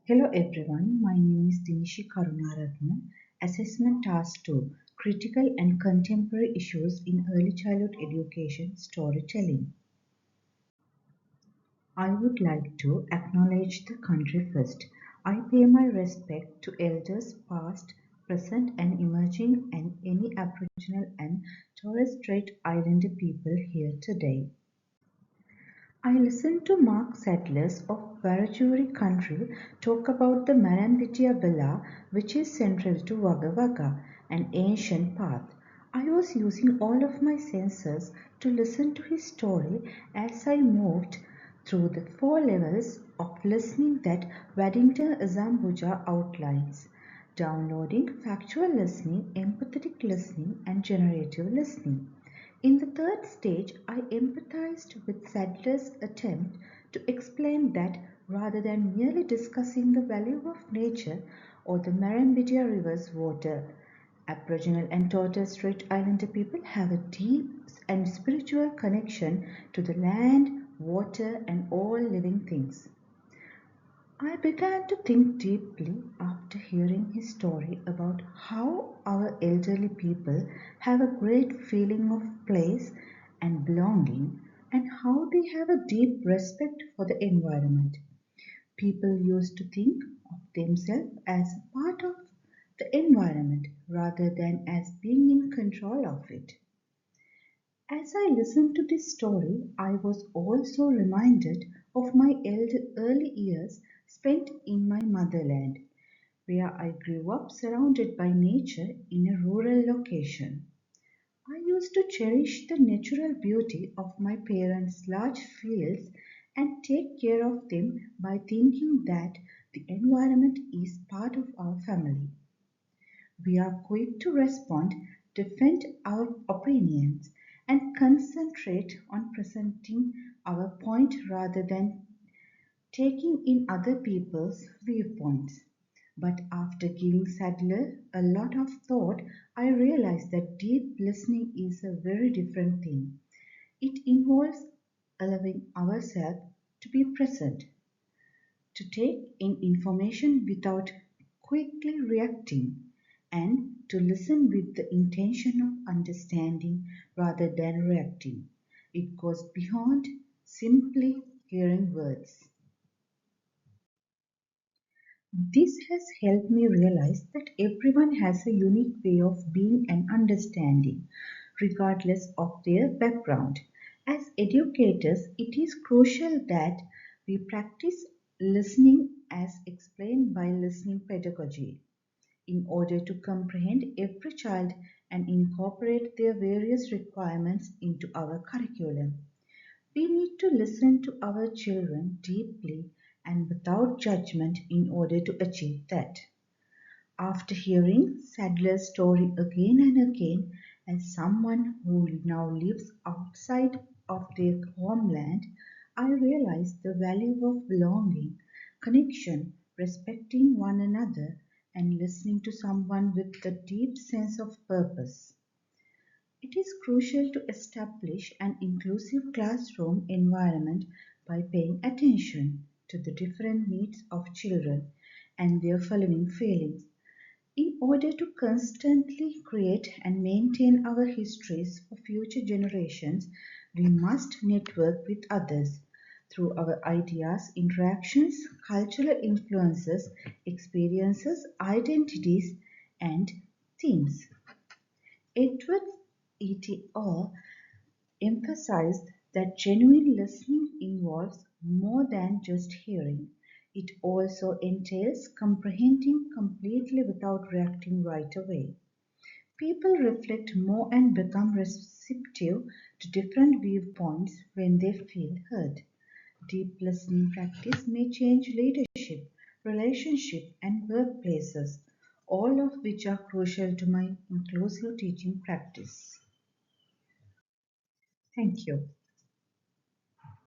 Hello everyone, my name is Dinishi Karunaratne. Assessment Task 2 Critical and Contemporary Issues in Early Childhood Education Storytelling. I would like to acknowledge the country first. I pay my respect to elders past, present, and emerging, and any Aboriginal and Torres Strait Islander people here today. I listened to Mark Sadler's of Wiradjuri country talk about the Marambitiya Villa, which is central to Wagga Wagga, an ancient path. I was using all of my senses to listen to his story as I moved through the four levels of listening that Waddington Azambuja outlines: downloading, factual listening, empathetic listening, and generative listening. In the third stage, I empathized with Sadler's attempt to explain that rather than merely discussing the value of nature or the Murrumbidgee River's water, Aboriginal and Torres Strait Islander people have a deep and spiritual connection to the land, water, and all living things. I began to think deeply after hearing his story about how our elderly people have a great feeling of place and belonging, and how they have a deep respect for the environment. People used to think of themselves as a part of the environment rather than as being in control of it. As I listened to this story, I was also reminded of my early years spent in my motherland, where I grew up surrounded by nature in a rural location. I used to cherish the natural beauty of my parents' large fields and take care of them by thinking that the environment is part of our family. We are quick to respond, defend our opinions, and concentrate on presenting our point rather than taking in other people's viewpoints. But after giving Sadler a lot of thought, I realized that deep listening is a very different thing. It involves allowing ourselves to be present, to take in information without quickly reacting, and to listen with the intention of understanding rather than reacting. It goes beyond simply hearing words. This has helped me realize that everyone has a unique way of being and understanding, regardless of their background. As educators, it is crucial that we practice listening as explained by listening pedagogy in order to comprehend every child and incorporate their various requirements into our curriculum. We need to listen to our children deeply and without judgment in order to achieve that. After hearing Sadler's story again and again, as someone who now lives outside of their homeland, I realized the value of belonging, connection, respecting one another, and listening to someone with a deep sense of purpose. It is crucial to establish an inclusive classroom environment by paying attention to the different needs of children and their following feelings. In order to constantly create and maintain our histories for future generations, we must network with others through our ideas, interactions, cultural influences, experiences, identities, and themes. Edward E.T.R. emphasized that genuine listening involves more than just hearing. It also entails comprehending completely without reacting right away. People reflect more and become receptive to different viewpoints when they feel heard. Deep listening practice may change leadership, relationship, and workplaces, all of which are crucial to my inclusive teaching practice. Thank you.